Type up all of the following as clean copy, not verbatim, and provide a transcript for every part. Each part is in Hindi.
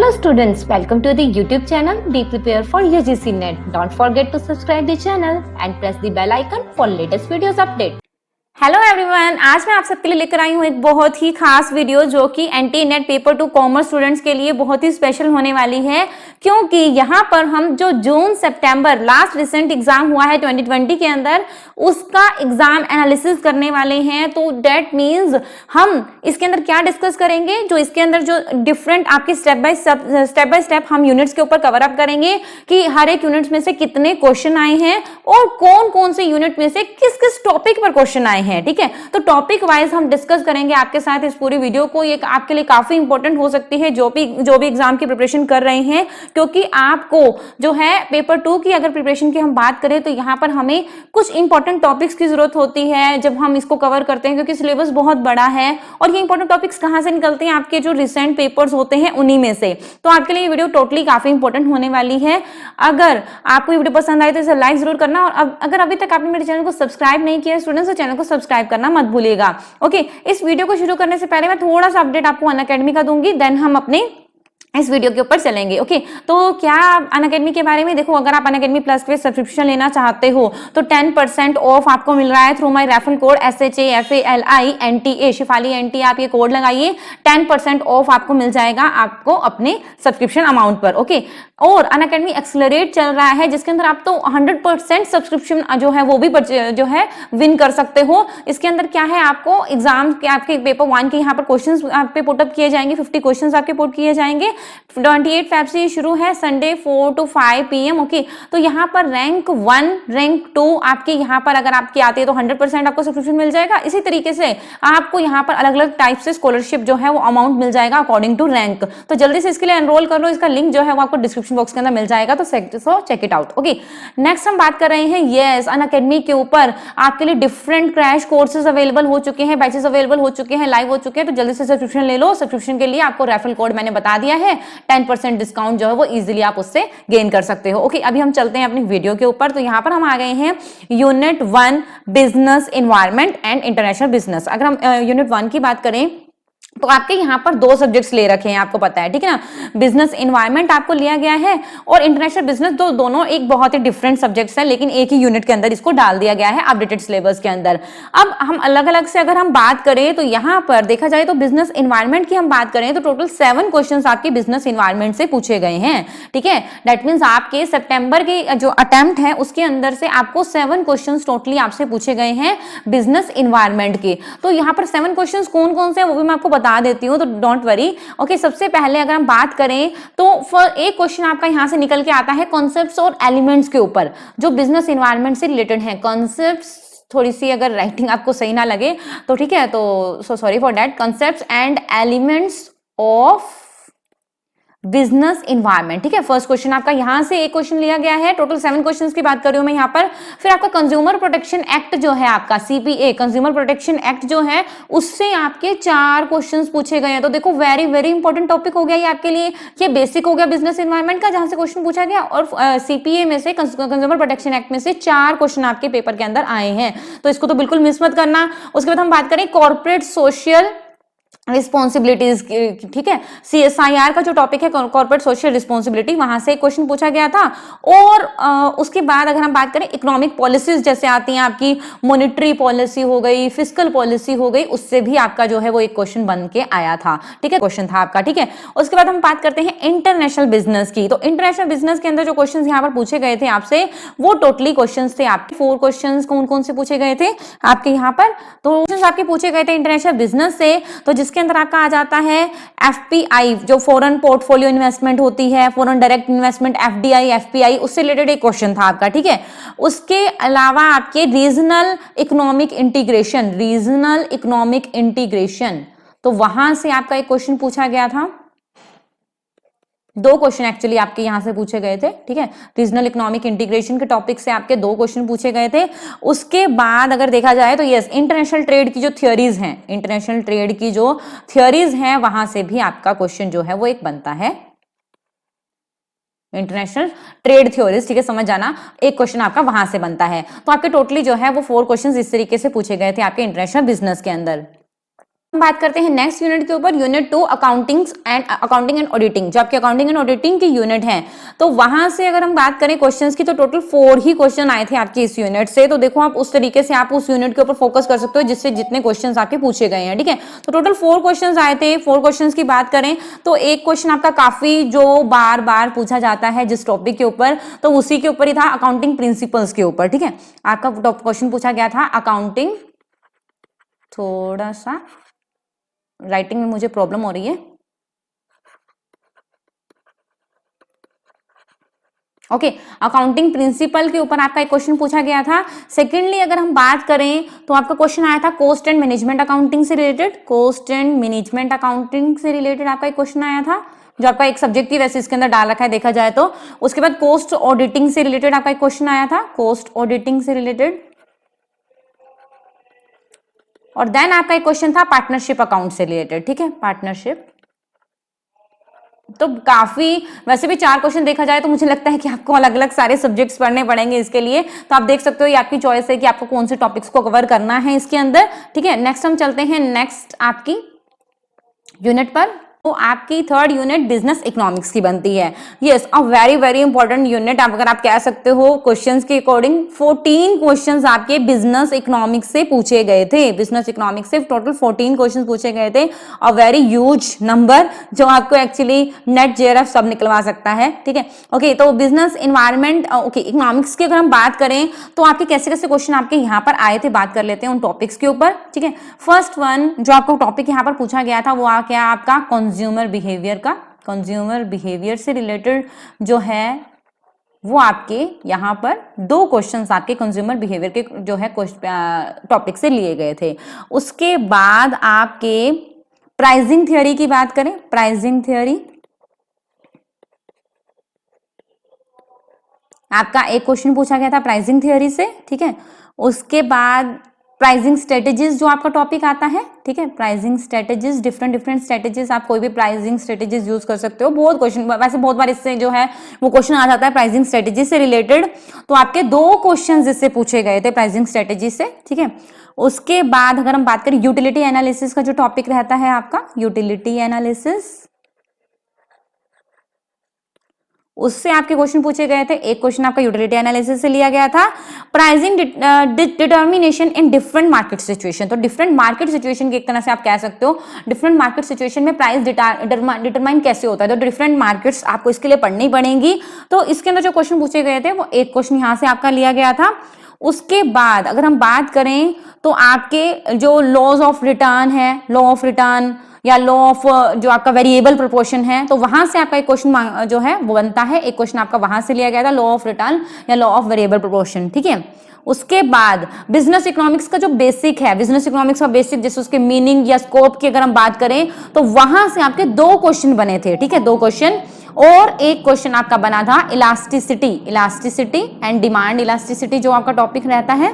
Hello students, welcome to the YouTube channel. Be prepared for UGC NET. Don't forget to subscribe the channel and press the bell icon for latest videos update. Hello everyone, आज मैं आप सबके लिए लेकर आई हूँ एक बहुत ही खास वीडियो जो कि NT NET paper 2 commerce students के लिए बहुत ही स्पेशल होने वाली है, क्योंकि यहाँ पर हम जो जून सितंबर लास्ट रिसेंट एग्जाम हुआ है 2020 के अंदर उसका एग्जाम एनालिसिस करने वाले हैं। तो दैट मीन्स हम इसके अंदर क्या डिस्कस करेंगे, जो इसके अंदर जो डिफरेंट आपके स्टेप बाय स्टेप हम यूनिट्स के ऊपर कवर अप करेंगे कि हर एक यूनिट्स में से कितने क्वेश्चन आए हैं और कौन कौन से यूनिट में से किस किस टॉपिक पर क्वेश्चन आए हैं। ठीक है, तो टॉपिक वाइज हम डिस्कस करेंगे आपके साथ इस पूरी वीडियो को। ये आपके लिए काफी इंपॉर्टेंट हो सकती है जो भी एग्जाम की प्रिपरेशन कर रहे हैं, क्योंकि आपको जो है पेपर 2 की अगर प्रिपरेशन की हम बात करें तो यहाँ पर हमें कुछ इंपॉर्टेंट टॉपिक्स की जरूरत होती है जब हम इसको कवर करते हैं, क्योंकि सिलेबस बहुत बड़ा है और ये इंपॉर्टेंट टॉपिक्स कहाँ से निकलते हैं, आपके जो रिसेंट पेपर्स होते हैं उन्हीं में से। तो आपके लिए ये वीडियो टोटली काफी इंपॉर्टेंट होने वाली है। अगर आपको ये वीडियो पसंद आए तो इसे लाइक जरूर करना, और अगर अभी तक आपने मेरे चैनल को सब्सक्राइब नहीं किया स्टूडेंट्स तो चैनल को सब्सक्राइब करना मत भूलिएगा। ओके, इस वीडियो को शुरू करने से पहले मैं थोड़ा सा अपडेट आपको अनअकैडमी का दूंगी, देन हम अपने इस वीडियो के ऊपर चलेंगे। ओके, तो क्या अनअकैडमी के बारे में देखो, अगर आप अनअकैडमी प्लस पे सब्सक्रिप्शन लेना चाहते हो तो 10% ऑफ आपको मिल रहा है through my referral code SHAFALINTA Shifali NTA। आप ये कोड लगाइए, 10% ऑफ आपको मिल जाएगा आपको अपने सब्सक्रिप्शन अमाउंट पर। ओके, और अनअकैडमी एक्सेलरेट चल रहा है जिसके अंदर आप तो 100% सब्सक्रिप्शन जो है वो भी जो है विन कर सकते हो। इसके अंदर क्या है, आपको एग्जाम के आपके पेपर 1 के यहाँ पर क्वेश्चंस आप पे पुटअप किए जाएंगे, 50 क्वेश्चंस आपके पुट किए जाएंगे। 28 फेब से शुरू है, संडे 4 to 5 PM। ओके, तो यहाँ पर रैंक 1 रैंक 2 आपके यहाँ पर अगर आपकी आती है तो 100% आपको सब्सक्रिप्शन मिल जाएगा। इसी तरीके से आपको यहाँ पर अलग अलग टाइप से स्कॉलरशिप जो है वो अमाउंट मिल जाएगा अकॉर्डिंग टू रैंक। तो जल्दी से इसके लिए एनरोल कर लो, इसका लिंक जो है वो आपको डिस्क्रिप्शन बॉक्स के अंदर मिल जाएगा, तो check it out. Okay, next हम बात कर रहे हैं यस अनअकैडमी के ऊपर आपके लिए डिफरेंट क्रैश कोर्सेज अवेलेबल हो चुके हैं, बैचेस अवेलेबल हो चुके हैं, लाइव हो चुके हैं। तो जल्दी से सब्सक्रिप्शन ले लो। सब्सक्रिप्शन के लिए आपको रेफरल कोड मैंने बता दिया है, 10% डिस्काउंट जो है वो इजीली आप उससे गेन कर सकते हो। ओके, अभी हम चलते हैं अपनी वीडियो के ऊपर। तो यहाँ पर हम आ गए हैं unit 1 business environment and international business. अगर हम यूनिट 1 की बात करें तो आपके यहाँ पर 2 सब्जेक्ट्स ले रखे हैं, आपको पता है, ठीक है ना। बिजनेस एनवायरनमेंट आपको लिया गया है और इंटरनेशनल बिजनेस, दोनों एक बहुत ही डिफरेंट सब्जेक्ट्स हैं, लेकिन एक ही यूनिट के अंदर इसको डाल दिया गया है अपडेटेड सिलेबस के अंदर। अब हम अलग अलग से अगर हम बात करें तो यहाँ पर देखा जाए तो बिजनेस एनवायरनमेंट की हम बात करें तो टोटल 7 क्वेश्चन आपके बिजनेस एनवायरनमेंट से पूछे गए हैं, ठीक है। दैट मीन्स आपके सितंबर के जो अटेम्प्ट है उसके अंदर से आपको 7 क्वेश्चन टोटली आपसे पूछे गए हैं बिजनेस एनवायरनमेंट के। तो यहाँ पर 7 क्वेश्चन कौन कौन से वो भी मैं आपको बता देती हूं, तो डोंट वरी। ओके, सबसे पहले अगर हम बात करें तो एक क्वेश्चन आपका यहां से निकल के आता है कॉन्सेप्ट्स और एलिमेंट्स के ऊपर जो बिजनेस एनवायरनमेंट से रिलेटेड है। कॉन्सेप्ट्स, थोड़ी सी अगर राइटिंग आपको सही ना लगे तो ठीक है, तो so sorry for that. Concepts and elements of business environment, ठीक है। फर्स्ट क्वेश्चन आपका यहां से एक क्वेश्चन लिया गया है, टोटल 7 क्वेश्चंस की बात कर रही हूं मैं यहां पर। फिर आपका कंज्यूमर प्रोटेक्शन एक्ट जो है आपका CPA कंज्यूमर प्रोटेक्शन एक्ट जो है उससे आपके 4 क्वेश्चंस पूछे गए हैं। तो देखो वेरी वेरी इंपॉर्टेंट टॉपिक हो गया ये आपके लिए। ये बेसिक हो गया बिजनेस एनवायरनमेंट का जहां से क्वेश्चन पूछा गया, और CPA में से कंज्यूमर प्रोटेक्शन एक्ट में से 4 क्वेश्चन आपके पेपर के अंदर आए हैं, तो इसको तो बिल्कुल मिस मत करना। उसके बाद हम बात करें कॉर्पोरेट सोशल रिस्पॉन्सिबिलिटीज, ठीक है। CSIR का जो टॉपिक है कॉर्पोरेट सोशल रिस्पॉन्सिबिलिटी, वहां से एक क्वेश्चन पूछा गया था। और उसके बाद अगर हम बात करें इकोनॉमिक पॉलिसीज जैसे आती हैं आपकी, मॉनेटरी पॉलिसी हो गई, फिस्कल पॉलिसी हो गई, उससे भी आपका जो है वो एक क्वेश्चन बन के आया था, ठीक है, क्वेश्चन था आपका, ठीक है। उसके बाद हम बात करते हैं इंटरनेशनल बिजनेस की। तो इंटरनेशनल बिजनेस के अंदर जो क्वेश्चन यहाँ पर पूछे गए थे आपसे वो टोटली क्वेश्चन थे आपके 4 क्वेश्चन कौन कौन से पूछे गए थे आपके यहाँ पर, तो क्वेश्चन आपके पूछे गए थे इंटरनेशनल बिजनेस से। तो जिसके अंदर आपका आ जाता है FPI जो फॉरेन पोर्टफोलियो इन्वेस्टमेंट होती है, foreign direct investment, FDI FPI, उससे रिलेटेड एक क्वेश्चन था आपका, ठीक है। उसके अलावा आपके रीजनल इकोनॉमिक इंटीग्रेशन, तो वहां से आपका एक क्वेश्चन पूछा गया था। 2 क्वेश्चन एक्चुअली आपके यहां से पूछे गए थे, ठीक है। रीजनल इकोनॉमिक इंटीग्रेशन के टॉपिक से आपके 2 क्वेश्चन पूछे गए थे। उसके बाद अगर देखा जाए तो यस इंटरनेशनल ट्रेड की जो थ्योरीज हैं, इंटरनेशनल ट्रेड की जो थ्योरीज हैं वहां से भी आपका क्वेश्चन जो है वो एक बनता है, इंटरनेशनल ट्रेड थ्योरीज, ठीक है, समझ जाना। एक क्वेश्चन आपका वहां से बनता है। तो आपके टोटली जो है वो 4 क्वेश्चन इस तरीके से पूछे गए थे आपके इंटरनेशनल बिजनेस के अंदर। हम बात करते हैं नेक्स्ट यूनिट के ऊपर, यूनिट 2 अकाउंटिंग एंड ऑडिटिंग। जो आपके अकाउंटिंग एंड ऑडिटिंग की यूनिट है, तो वहां से अगर हम बात करें क्वेश्चंस की, तो टोटल 4 ही क्वेश्चन आए थे आपके इस यूनिट से। तो देखो आप उस तरीके से आप उस यूनिट के ऊपर फोकस कर सकते हो जिससे जितने क्वेश्चंस आपके पूछे गए हैं, ठीक है। तो टोटल 4 क्वेश्चंस आए थे। 4 क्वेश्चंस की बात करें तो एक क्वेश्चन आपका काफी जो बार बार पूछा जाता है जिस टॉपिक के ऊपर, तो उसी के ऊपर ही था, अकाउंटिंग प्रिंसिपल्स के ऊपर, ठीक है। आपका क्वेश्चन पूछा गया था अकाउंटिंग, थोड़ा सा राइटिंग में मुझे प्रॉब्लम हो रही है, ओके। अकाउंटिंग प्रिंसिपल के ऊपर आपका एक क्वेश्चन पूछा गया था। सेकेंडली अगर हम बात करें तो आपका क्वेश्चन आया था कॉस्ट एंड मैनेजमेंट अकाउंटिंग से related, cost and management accounting से रिलेटेड आपका एक क्वेश्चन आया था, जो आपका एक सब्जेक्ट ही वैसे इसके अंदर डाल रखा है देखा जाए तो। उसके बाद कॉस्ट ऑडिटिंग से रिलेटेड आपका एक क्वेश्चन आया था, कॉस्ट ऑडिटिंग से रिलेटेड। और देन आपका एक क्वेश्चन था पार्टनरशिप अकाउंट से रिलेटेड, ठीक है, पार्टनरशिप। तो काफी, वैसे भी 4 क्वेश्चन देखा जाए तो मुझे लगता है कि आपको अलग अलग सारे सब्जेक्ट्स पढ़ने पड़ेंगे इसके लिए। तो आप देख सकते हो ये आपकी चॉइस है कि आपको कौन से टॉपिक्स को कवर करना है इसके अंदर, ठीक है। नेक्स्ट हम चलते हैं नेक्स्ट आपकी यूनिट पर। तो आपकी 3rd यूनिट बिजनेस इकोनॉमिक्स की बनती है। Yes, a very very important unit, अगर आप कह सकते हो क्वेश्चंस के अकॉर्डिंग 14 क्वेश्चंस आपके बिजनेस इकोनॉमिक्स से पूछे गए थे। बिजनेस इकोनॉमिक्स से टोटल 14 क्वेश्चंस पूछे गए थे, अ वेरी ह्यूज नंबर, जो आपको एक्चुअली नेट जेआरएफ सब निकलवा सकता है, ठीक है। ओके, तो बिजनेस इन्वायरमेंट, ओके, इकोनॉमिक्स की अगर हम बात करें तो आपके कैसे कैसे क्वेश्चन आपके यहाँ पर आए थे, बात कर लेते हैं उन टॉपिक्स के ऊपर, ठीक है। फर्स्ट वन जो आपको टॉपिक यहाँ पर पूछा गया था वो आ क्या आपका कंज्यूमर बिहेवियर का। कंज्यूमर बिहेवियर से रिलेटेड जो है वो आपके यहाँ पर 2 क्वेश्चंस आपके कंज्यूमर बिहेवियर के जो है टॉपिक से लिए गए थे। उसके बाद आपके प्राइसिंग थ्योरी की बात करें, प्राइसिंग थ्योरी आपका एक क्वेश्चन पूछा गया था प्राइसिंग थ्योरी से, ठीक है। उसके बाद प्राइसिंग स्ट्रेटेजीज जो आपका टॉपिक आता है, ठीक है, प्राइसिंग स्ट्रेटेजीज, डिफरेंट स्ट्रेटेजीज, आप कोई भी प्राइसिंग स्ट्रेटेजीज यूज कर सकते हो। बहुत क्वेश्चन, वैसे बहुत बार इससे जो है वो क्वेश्चन आ जाता है प्राइसिंग स्ट्रेटेजी से रिलेटेड। तो आपके 2 क्वेश्चन इससे पूछे गए थे प्राइसिंग स्ट्रेटेजी से, ठीक है। उसके बाद अगर हम बात करें यूटिलिटी एनालिसिस का जो टॉपिक रहता है आपका, यूटिलिटी एनालिसिस, उससे आपके क्वेश्चन पूछे गए थे। एक क्वेश्चन आपका यूटिलिटी एनालिसिस से लिया गया था। Pricing determination in different market situation, तो डिफरेंट मार्केट सिचुएशन की एक तरह से आप कह सकते हो डिफरेंट मार्केट सिचुएशन में प्राइस डिटरमाइन कैसे होता है, तो डिफरेंट मार्केट्स आपको इसके लिए पढ़नी पड़ेंगी। तो इसके अंदर जो क्वेश्चन पूछे गए थे वो एक क्वेश्चन यहाँ से आपका लिया गया था। उसके बाद अगर हम बात करें तो आपके जो लॉज ऑफ रिटर्न है, लॉ ऑफ रिटर्न या लॉ ऑफ जो आपका वेरिएबल प्रोपोर्शन है, तो वहां से आपका एक क्वेश्चन जो है वो बनता है। एक क्वेश्चन आपका वहां से लिया गया था, लॉ ऑफ रिटर्न या लॉ ऑफ वेरिएबल प्रोपोर्शन, ठीक है। उसके बाद बिजनेस इकोनॉमिक्स का जो बेसिक है, बिजनेस इकोनॉमिक्स का बेसिक जैसे उसके मीनिंग या स्कोप की अगर हम बात करें तो वहां से आपके 2 क्वेश्चन बने थे, ठीक है, 2 क्वेश्चन। और एक क्वेश्चन आपका बना था elasticity, elasticity and demand elasticity जो आपका टॉपिक रहता है,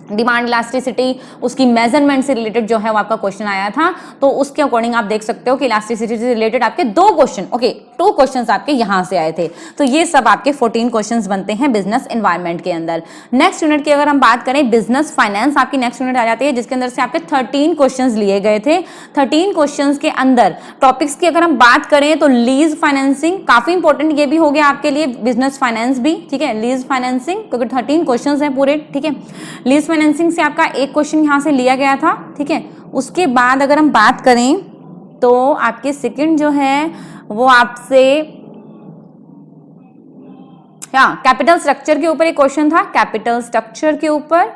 डिमांड इलास्टिसिटी, उसकी मेजरमेंट से रिलेटेड जो है वो आपका क्वेश्चन आया था। तो उसके अकॉर्डिंग आप देख सकते हो कि इलास्टिसिटी से रिलेटेड आपके 2 क्वेश्चन, ओके, 2 क्वेश्चंस आपके यहां से आए थे। तो ये सब आपके 14 क्वेश्चंस बनते हैं बिजनेस एनवायरनमेंट के अंदर। नेक्स्ट यूनिट की अगर हम बात करें बिजनेस फाइनेंस, आपकी नेक्स्ट यूनिट आ जाती है जिसके अंदर से आपके 13 क्वेश्चंस लिए गए थे। 13 क्वेश्चंस के अंदर टॉपिक्स की अगर हम बात करें तो लीज फाइनेंसिंग काफी इंपॉर्टेंट ये भी हो गया आपके लिए, बिजनेस फाइनेंस भी, ठीक है, लीज फाइनेंसिंग क्योंकि 13 क्वेश्चंस हैं पूरे, ठीक है। लीज फाइनेंसिंग से आपका एक क्वेश्चन यहां से लिया गया था, ठीक है। उसके बाद अगर हम बात करें तो आपके सेकंड जो है वो आपसे कैपिटल स्ट्रक्चर के ऊपर एक क्वेश्चन था, कैपिटल स्ट्रक्चर के ऊपर,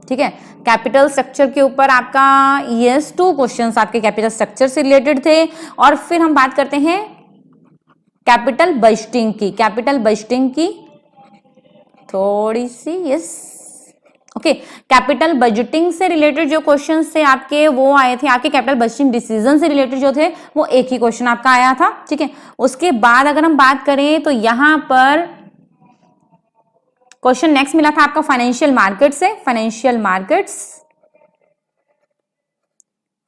ठीक है। कैपिटल स्ट्रक्चर के ऊपर आपका यस 2 क्वेश्चंस आपके कैपिटल स्ट्रक्चर से रिलेटेड थे। और फिर हम बात करते हैं कैपिटल बजटिंग की, कैपिटल बजटिंग की थोड़ी सी, यस, ओके। कैपिटल बजटिंग से रिलेटेड जो क्वेश्चन थे आपके वो आए थे, आपके कैपिटल बजटिंग डिसीजन से रिलेटेड जो थे वो एक ही क्वेश्चन आपका आया था, ठीक है। उसके बाद अगर हम बात करें तो यहां पर क्वेश्चन नेक्स्ट मिला था आपका फाइनेंशियल मार्केट से, फाइनेंशियल मार्केट्स,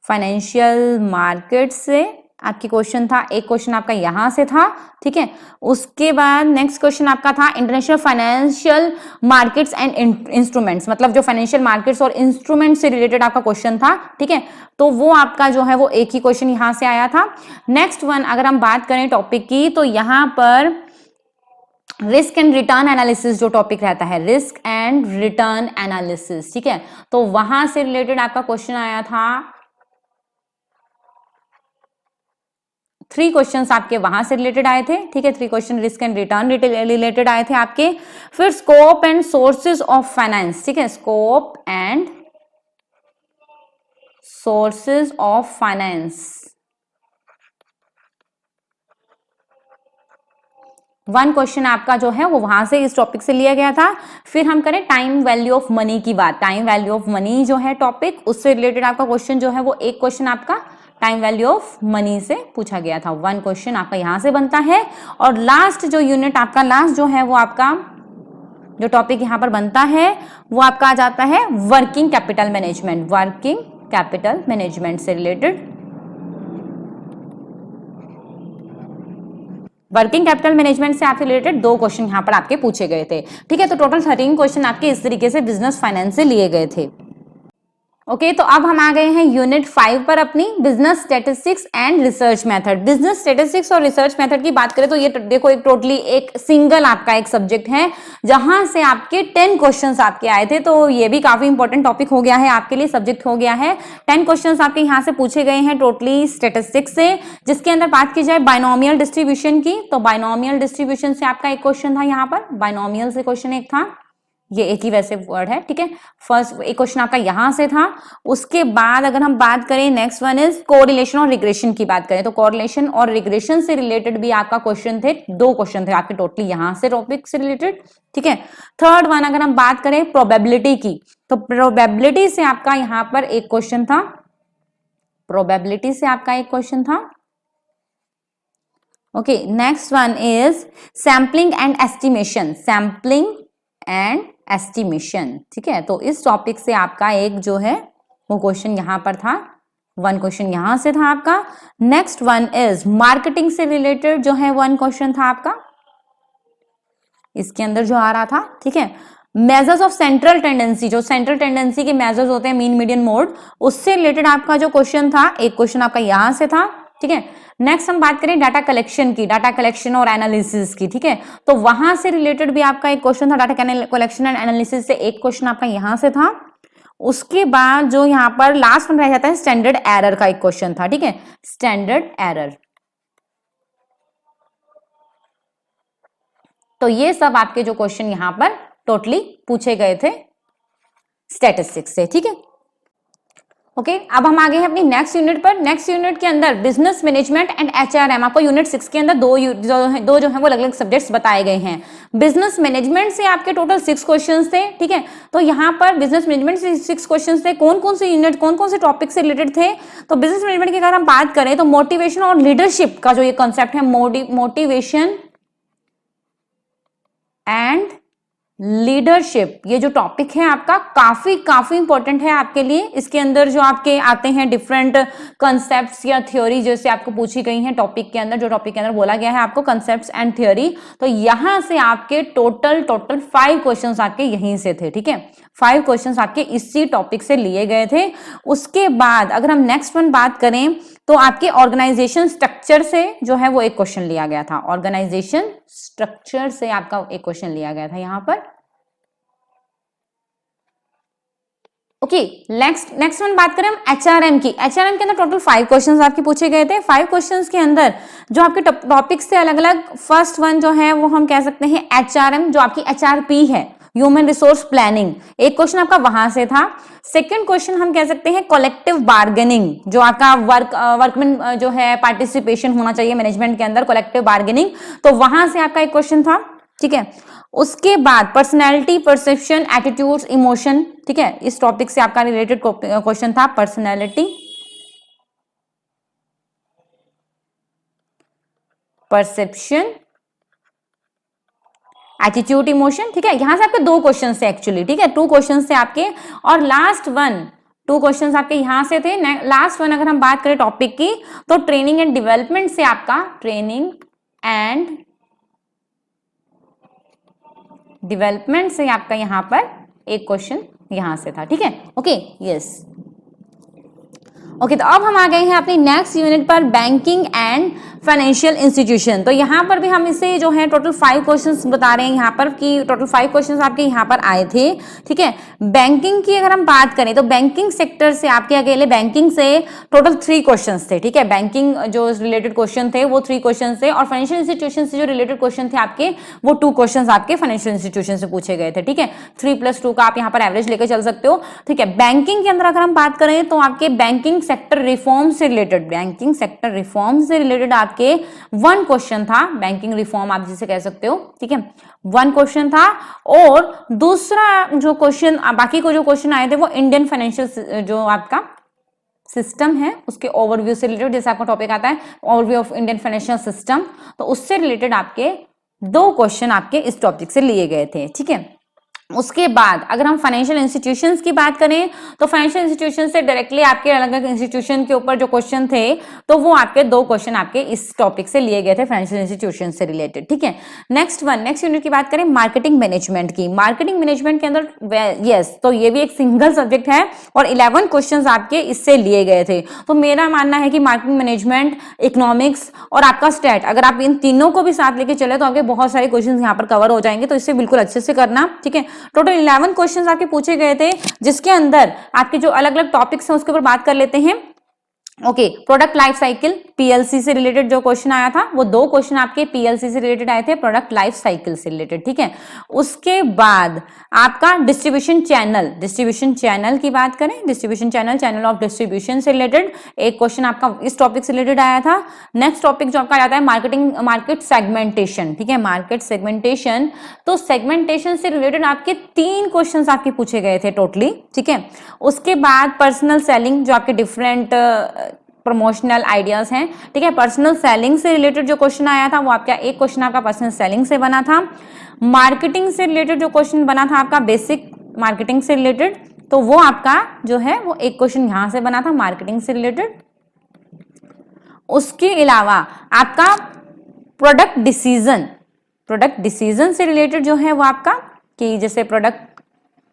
फाइनेंशियल मार्केट से आपकी क्वेश्चन था, एक क्वेश्चन आपका यहां से था, ठीक है। उसके बाद नेक्स्ट क्वेश्चन आपका था international financial markets and instruments, मतलब जो फाइनेंशियल मार्केट्स और इंस्ट्रूमेंट से रिलेटेड आपका क्वेश्चन था, ठीक है। तो वो आपका जो है वो एक ही क्वेश्चन यहां से आया था। नेक्स्ट वन अगर हम बात करें टॉपिक की, तो यहां पर रिस्क एंड रिटर्न एनालिसिस जो टॉपिक रहता है, रिस्क एंड रिटर्न एनालिसिस, ठीक है। तो वहां से रिलेटेड आपका क्वेश्चन आया था, 3 क्वेश्चंस आपके वहां से रिलेटेड आए थे, ठीक है। 3 question risk and return related आए थे आपके। फिर scope and sources of finance, ठीक है, scope and sources of finance, 1 question आपका जो है वो वहां से इस टॉपिक से लिया गया था। फिर हम करें टाइम वैल्यू ऑफ मनी की बात, टाइम वैल्यू ऑफ मनी जो है टॉपिक, उससे रिलेटेड आपका क्वेश्चन जो है वो एक क्वेश्चन आपका टाइम वैल्यू ऑफ मनी से पूछा गया था। 1 क्वेश्चन आपका यहां से बनता है। और लास्ट जो यूनिट आपका, लास्ट जो है वो आपका जो टॉपिक यहां पर बनता है वो आपका आ जाता है working capital management, working capital management से रिलेटेड। वर्किंग कैपिटल मैनेजमेंट से आपसे रिलेटेड 2 क्वेश्चन यहां पर आपके पूछे गए थे, ठीक है। तो टोटल 13 क्वेश्चन आपके इस तरीके से बिजनेस फाइनेंस से लिए गए थे। ओके, तो अब हम आ गए हैं यूनिट 5 पर अपनी business statistics and research method. Business statistics और रिसर्च मेथड की बात करें तो ये देखो एक टोटली एक सिंगल आपका एक सब्जेक्ट है जहां से आपके 10 क्वेश्चंस आपके आए थे। तो ये भी काफी इंपॉर्टेंट टॉपिक हो गया है आपके लिए, सब्जेक्ट हो गया है। 10 क्वेश्चंस आपके यहाँ से पूछे गए हैं टोटली स्टैटिस्टिक्स से, जिसके अंदर बात की जाए बाइनोमियल डिस्ट्रीब्यूशन की, तो बाइनोमियल डिस्ट्रीब्यूशन से आपका एक क्वेश्चन था, यहाँ पर बाइनोमियल से क्वेश्चन एक था, ये एक ही वैसे वर्ड है, ठीक है। फर्स्ट एक क्वेश्चन आपका यहां से था। उसके बाद अगर हम बात करें नेक्स्ट वन इज कोरिलेशन और रिग्रेशन की बात करें, तो कोरिलेशन और रिग्रेशन से रिलेटेड भी आपका क्वेश्चन थे, 2 क्वेश्चन थे आपके टोटली यहां से टॉपिक से रिलेटेड, ठीक है। थर्ड वन अगर हम बात करें प्रोबेबिलिटी की, तो प्रोबेबिलिटी से आपका यहां पर एक क्वेश्चन था, प्रोबेबिलिटी से आपका एक क्वेश्चन था। Okay, next one is sampling and estimation, sampling and estimation, ठीक है। तो इस टॉपिक से आपका एक जो है वो क्वेश्चन यहां पर था, 1 क्वेश्चन यहां से था आपका। नेक्स्ट वन इज मार्केटिंग से रिलेटेड जो है 1 क्वेश्चन था आपका, इसके अंदर जो आ रहा था, ठीक है। मेजर्स ऑफ सेंट्रल टेंडेंसी, जो सेंट्रल टेंडेंसी के मेजर्स होते हैं मीन मीडियन मोड, उससे रिलेटेड आपका जो क्वेश्चन था, एक क्वेश्चन आपका यहां से था, ठीक है। नेक्स्ट हम बात करें डाटा कलेक्शन की, डाटा कलेक्शन और एनालिसिस की, ठीक है। तो वहां से रिलेटेड भी आपका एक क्वेश्चन था, डाटा कलेक्शन एंड एनालिसिस से एक क्वेश्चन आपका यहां से था। उसके बाद जो यहां पर लास्ट में रह जाता है स्टैंडर्ड एरर का एक क्वेश्चन था, ठीक है, स्टैंडर्ड एरर। तो ये सब आपके जो क्वेश्चन यहां पर टोटली पूछे गए थे स्टैटिस्टिक्स से, ठीक है। ओके, अब हम आ गए हैं अपनी नेक्स्ट यूनिट पर। नेक्स्ट यूनिट के अंदर बिजनेस मैनेजमेंट एंड एचआरएम, आपको यूनिट 6 के अंदर दो जो है वो अलग अलग सब्जेक्ट्स बताए गए हैं। बिजनेस मैनेजमेंट से आपके टोटल 6 क्वेश्चंस थे, ठीक है। तो यहाँ पर बिजनेस मैनेजमेंट से 6 क्वेश्चंस थे। कौन कौन से यूनिट, कौन कौन से टॉपिक से रिलेटेड थे? तो बिजनेस मैनेजमेंट की अगर हम बात करें तो मोटिवेशन और लीडरशिप का जो ये कॉन्सेप्ट है, मोटिवेशन एंड लीडरशिप, ये जो टॉपिक है आपका काफी इंपॉर्टेंट है आपके लिए। इसके अंदर जो आपके आते हैं डिफरेंट कंसेप्ट्स या थ्योरी जैसे आपको पूछी गई हैं टॉपिक के अंदर, जो टॉपिक के अंदर बोला गया है आपको कंसेप्ट्स एंड थ्योरी। तो यहां से आपके टोटल 5 क्वेश्चंस आपके यहीं से थे, ठीक है। 5 क्वेश्चंस आपके इसी टॉपिक से लिए गए थे। उसके बाद अगर हम नेक्स्ट वन बात करें तो आपके ऑर्गेनाइजेशन स्ट्रक्चर से जो है वो एक क्वेश्चन लिया गया था। ऑर्गेनाइजेशन स्ट्रक्चर से आपका एक क्वेश्चन लिया गया था यहां पर। ओके, नेक्स्ट वन बात करें हम एचआरएम की। एचआरएम के अंदर टोटल 5 क्वेश्चंस आपके पूछे गए थे। 5 क्वेश्चंस के अंदर जो आपके टॉपिक से अलग अलग, फर्स्ट वन जो है वो हम कह सकते हैं एचआरएम, जो आपकी एचआरपी है, ह्यूमन रिसोर्स प्लानिंग, एक क्वेश्चन आपका वहां से था। सेकंड क्वेश्चन हम कह सकते हैं कलेक्टिव बार्गेनिंग, जो आपका वर्कमैन जो है पार्टिसिपेशन होना चाहिए मैनेजमेंट के अंदर, कलेक्टिव बार्गेनिंग, तो वहां से आपका एक क्वेश्चन था, ठीक है। उसके बाद पर्सनैलिटी, परसेप्शन, एटीट्यूड्स, इमोशन, ठीक है, इस टॉपिक से आपका रिलेटेड क्वेश्चन था पर्सनैलिटी, परसेप्शन, एटीट्यूड, इमोशन, ठीक है। यहां से आपके 2 क्वेश्चन से एक्चुअली, ठीक है, 2 क्वेश्चन से आपके। और लास्ट वन 2 क्वेश्चंस आपके यहां से थे। लास्ट वन अगर हम बात करें टॉपिक की, तो ट्रेनिंग एंड डेवलपमेंट से आपका ट्रेनिंग एंड डेवलपमेंट से आपका यहां पर एक क्वेश्चन यहां से था, ठीक है। ओके, यस, ओके, तो अब हम आ गए हैं अपनी नेक्स्ट यूनिट पर, बैंकिंग एंड फाइनेंशियल इंस्टीट्यूशन। तो यहाँ पर भी हम इसे जो है टोटल 5 क्वेश्चंस बता रहे हैं यहाँ पर कि टोटल 5 क्वेश्चंस आपके यहाँ पर आए थे, ठीक है। बैंकिंग की अगर हम बात करें तो बैंकिंग सेक्टर से आपके अकेले बैंकिंग से टोटल 3 क्वेश्चंस थे, ठीक है। बैंकिंग जो रिलेटेड क्वेश्चन थे वो 3 क्वेश्चन थे, और फाइनेंशियल इंस्टीट्यूशन से जो रिलेटेड क्वेश्चन थे आपके वो 2 क्वेश्चन आपके फाइनेंशियल इंस्टीट्यूशन से पूछे गए थे, ठीक है। 3+2 का आप यहाँ पर एवरेज लेकर चल सकते हो, ठीक है। बैंकिंग के अंदर अगर हम बात करें तो आपके बैंकिंग सेक्टर रिफॉर्म से रिलेटेड, बैंकिंग सेक्टर रिफॉर्म से रिलेटेड आपके 1 क्वेश्चन था, बैंकिंग रिफॉर्म आप जिसे कह सकते हो, ठीक है, 1 क्वेश्चन था। और दूसरा जो क्वेश्चन, बाकी को जो क्वेश्चन आए थे वो इंडियन फाइनेंशियल जो आपका सिस्टम है उसके ओवरव्यू से रिलेटेड, जैसे आपका टॉपिक आता है overview of Indian financial system, तो उससे रिलेटेड आपके 2 क्वेश्चन आपके इस टॉपिक से लिए गए थे, ठीक है। उसके बाद अगर हम फाइनेंशियल इंस्टीट्यूशंस की बात करें तो फाइनेंशियल इंस्टीट्यूशन से डायरेक्टली आपके अलग अलग इंस्टीट्यूशन के ऊपर जो क्वेश्चन थे तो वो आपके 2 क्वेश्चन आपके इस टॉपिक से लिए गए थे, फाइनेंशियल इंस्टीट्यूशन से रिलेटेड, ठीक है। नेक्स्ट यूनिट की बात करें मार्केटिंग मैनेजमेंट की। मार्केटिंग मैनेजमेंट के अंदर यस, तो ये भी एक सिंगल सब्जेक्ट है और 11 क्वेश्चन आपके इससे लिए गए थे। तो मेरा मानना है कि मार्केटिंग मैनेजमेंट, इकोनॉमिक्स और आपका स्टैट, अगर आप इन तीनों को भी साथ लेके चले तो आपके बहुत सारे क्वेश्चन यहाँ पर कवर हो जाएंगे, तो इससे बिल्कुल अच्छे से करना, ठीक है। टोटल 11 क्वेश्चंस आपके पूछे गए थे, जिसके अंदर आपके जो अलग अलग टॉपिक्स हैं उसके ऊपर बात कर लेते हैं। Okay, product life cycle, PLC से रिलेटेड जो क्वेश्चन आया था वो 2 क्वेश्चन आपके पीएलसी से रिलेटेड आए थे, प्रोडक्ट लाइफ साइकिल से रिलेटेड, ठीक है। उसके बाद आपका डिस्ट्रीब्यूशन चैनल की बात करें, डिस्ट्रीब्यूशन चैनल ऑफ डिस्ट्रीब्यूशन से रिलेटेड एक क्वेश्चन आपका इस टॉपिक से रिलेटेड आया था। नेक्स्ट टॉपिक जो आपका आता है मार्केट सेगमेंटेशन, ठीक है, मार्केट सेगमेंटेशन। तो सेगमेंटेशन से रिलेटेड आपके 3 क्वेश्चन आपके पूछे गए थे टोटली, ठीक है। उसके बाद पर्सनल सेलिंग, जो आपके डिफरेंट प्रमोशनल आइडियाज हैं, ठीक है, पर्सनल सेलिंग से रिलेटेड जो क्वेश्चन आया था वो आपका एक क्वेश्चन आपका पर्सनल सेलिंग से बना था। मार्केटिंग से रिलेटेड जो क्वेश्चन बना था आपका बेसिक मार्केटिंग से रिलेटेड, तो वो आपका जो है वो एक क्वेश्चन यहां से बना था मार्केटिंग से रिलेटेड। उसके अलावा आपका प्रोडक्ट डिसीजन से रिलेटेड जो है वो आपका कि जैसे प्रोडक्ट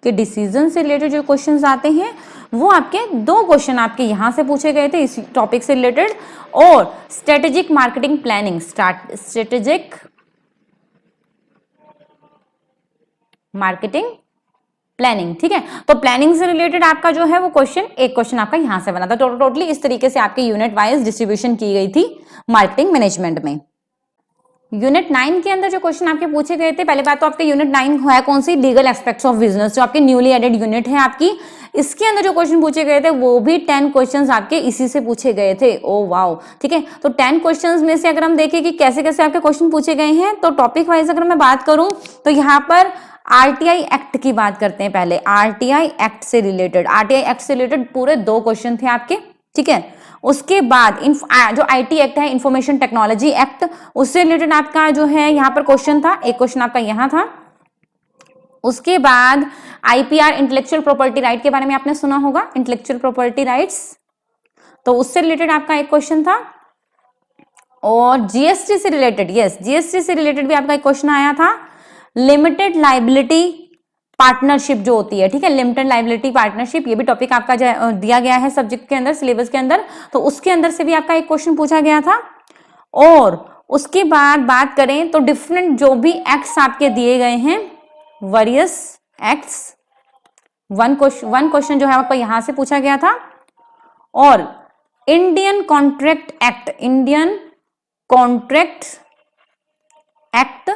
के डिसीजन से रिलेटेड जो क्वेश्चंस आते हैं वो आपके 2 क्वेश्चन आपके यहां से पूछे गए थे इस टॉपिक से रिलेटेड। और strategic marketing planning, strategic marketing planning, ठीक है। तो प्लानिंग से रिलेटेड आपका जो है वो क्वेश्चन एक क्वेश्चन आपका यहां से बना था। टोटली इस तरीके से आपके यूनिट वाइज डिस्ट्रीब्यूशन की गई थी मार्केटिंग मैनेजमेंट में। यूनिट 9 के अंदर जो क्वेश्चन आपके पूछे गए थे, पहले बात तो आपके यूनिट 9 है कौन सी, लीगल एस्पेक्ट्स ऑफ बिजनेस, जो आपके न्यूली एडेड यूनिट है आपकी, इसके अंदर जो क्वेश्चन पूछे गए थे वो भी 10 क्वेश्चंस आपके इसी से पूछे गए थे। ओ वाओ, ठीक है। तो 10 क्वेश्चंस में से अगर हम देखें कि कैसे कैसे आपके क्वेश्चन पूछे गए हैं, तो टॉपिक वाइज अगर मैं बात करूं तो यहाँ पर आरटीआई एक्ट की बात करते हैं। पहले आरटीआई एक्ट से रिलेटेड पूरे 2 क्वेश्चन थे आपके, ठीक है। उसके बाद जो आईटी एक्ट है, इंफॉर्मेशन टेक्नोलॉजी एक्ट, उससे रिलेटेड आपका जो है यहाँ पर क्वेश्चन था, एक क्वेश्चन आपका यहाँ था। उसके बाद आईपीआर, इंटेलेक्चुअल प्रॉपर्टी राइट के बारे में आपने सुना होगा, इंटेलेक्चुअल प्रॉपर्टी राइट्स, तो उससे रिलेटेड आपका एक क्वेश्चन था। और जीएसटी से रिलेटेड, यस, जीएसटी से रिलेटेड भी आपका एक क्वेश्चन आया था। लिमिटेड लाइबिलिटी पार्टनरशिप जो होती है, ठीक है, लिमिटेड लाइबिलिटी पार्टनरशिप, ये भी टॉपिक आपका दिया गया है सब्जेक्ट के अंदर, सिलेबस के अंदर, तो उसके अंदर से भी आपका एक क्वेश्चन पूछा गया था। और उसके बाद बात करें तो डिफरेंट जो भी एक्ट्स आपके दिए गए हैं, वेरियस एक्ट्स, वन क्वेश्चन जो है आपको यहां से पूछा गया था। और इंडियन कॉन्ट्रैक्ट एक्ट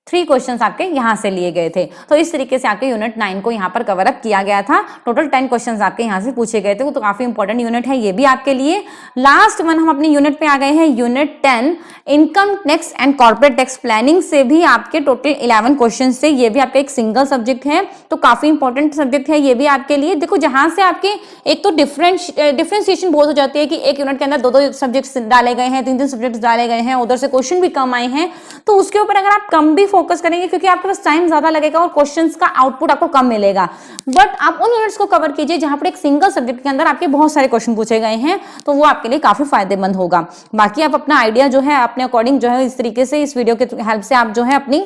3 क्वेश्चंस आपके यहां से लिए गए थे। तो इस तरीके से आपके यूनिट 9 को यहां पर कवर अप किया गया था। टोटल 10 क्वेश्चंस आपके यहां से पूछे गए थे, तो काफी इंपॉर्टेंट यूनिट है ये भी आपके लिए। लास्ट वन हम अपनी यूनिट पे आ गए हैं, unit 10 income tax and corporate tax planning से भी आपके टोटल 11 क्वेश्चन से, ये भी आपका एक सिंगल सब्जेक्ट है, तो काफी इंपॉर्टेंट सब्जेक्ट है ये भी आपके लिए। देखो जहां से आपके एक तो डिफरेंशिएशन बहुत हो जाती है कि एक यूनिट के अंदर 2 सब्जेक्ट्स डाले गए हैं, 3 सब्जेक्ट्स डाले गए हैं, उधर से क्वेश्चन भी कम आए हैं, तो उसके ऊपर अगर आप कम भी फोकस करेंगे क्योंकि आपके पास टाइम ज्यादा लगेगा और क्वेश्चंस का आउटपुट आपको कम मिलेगा। बट आप उन यूनिट्स को कवर कीजिए जहां पर एक सिंगल सब्जेक्ट के अंदर आपके बहुत सारे क्वेश्चन पूछे गए हैं, तो वो आपके लिए काफी फायदेमंद होगा। बाकी आप अपना आइडिया जो है अपने अकॉर्डिंग जो है इस तरीके से इस वीडियो के हेल्प से आप जो है अपनी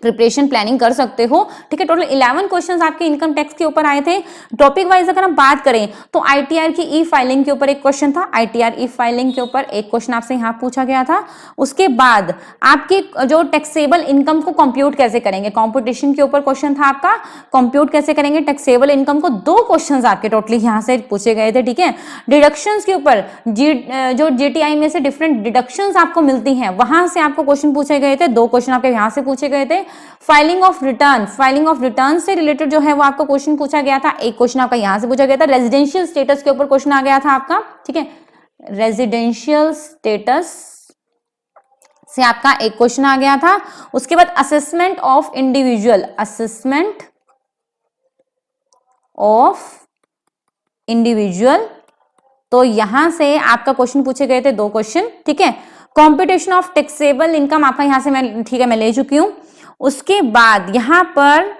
प्रिपरेशन प्लानिंग कर सकते हो। ठीक है, टोटल 11 क्वेश्चंस आपके इनकम टैक्स के ऊपर आए थे। टॉपिक वाइज अगर हम बात करें तो आईटीआर की ई फाइलिंग के ऊपर एक क्वेश्चन था, आईटीआर ई फाइलिंग के ऊपर एक क्वेश्चन आपसे यहाँ पूछा गया था। उसके बाद आपकी जो टैक्सेबल इनकम को कंप्यूट कैसे करेंगे, कंपटीशन के ऊपर क्वेश्चन था आपका, कंप्यूट कैसे करेंगे टैक्सेबल इनकम को, 2 क्वेश्चन आपके टोटली यहाँ से पूछे गए थे। ठीक है, डिडक्शंस के ऊपर जो जीटीआई में से डिफरेंट डिडक्शंस आपको मिलती हैं वहां से आपको क्वेश्चन पूछे गए थे, 2 क्वेश्चन आपके यहाँ से पूछे गए थे। फाइलिंग ऑफ रिटर्न से रिलेटेड जो है वो आपको क्वेश्चन पूछा गया था, एक क्वेश्चन आपका यहां से पूछा गया था। रेजिडेंशियल स्टेटस के ऊपर क्वेश्चन आ गया था आपका। ठीक है, रेजिडेंशियल स्टेटस से आपका एक क्वेश्चन आ गया था। उसके बाद असेसमेंट ऑफ इंडिविजुअल, तो यहां से आपका क्वेश्चन पूछे गए थे 2 क्वेश्चन। ठीक है, कॉम्पिटिशन ऑफ टैक्सेबल इनकम आपका यहां से मैं ठीक है मैं ले चुकी हूं। उसके बाद यहां पर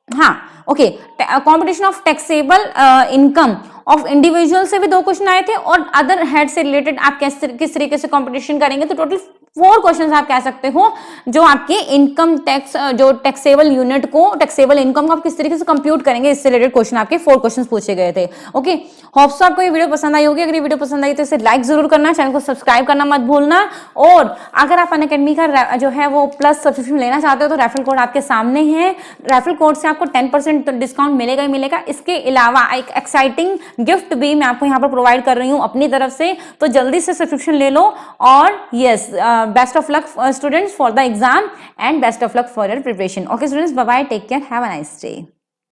competition of taxable income of individual से भी 2 क्वेश्चन आए थे और अदर हेड से रिलेटेड आप किस तरीके से कंपटीशन करेंगे, तो टोटल 4 क्वेश्चन आप कह सकते हो जो आपके इनकम टैक्स जो टैक्सेबल यूनिट को टैक्सेबल इनकम को आप किस तरीके से कंप्यूट करेंगे इससे रिलेटेड क्वेश्चन आपके 4 क्वेश्चन पूछे गए थे। ओके, होप सो आपको ये वीडियो पसंद आई होगी। अगर ये वीडियो पसंद आई तो इसे लाइक जरूर करना, चैनल को सब्सक्राइब करना मत भूलना। और अगर आप अनअकैडमी का जो है वो प्लस सब्सक्रिप्शन लेना चाहते हो तो रेफरल कोड आपके सामने है, रेफरल कोड से आपको 10% डिस्काउंट मिलेगा ही मिलेगा। इसके अलावा एक एक्साइटिंग गिफ्ट भी मैं आपको यहाँ पर प्रोवाइड कर रही हूँ अपनी तरफ से, तो जल्दी से सब्सक्रिप्शन ले लो। और yes, best of luck students for the exam and best of luck for your preparation. Okay students, bye bye, take care, have a nice day.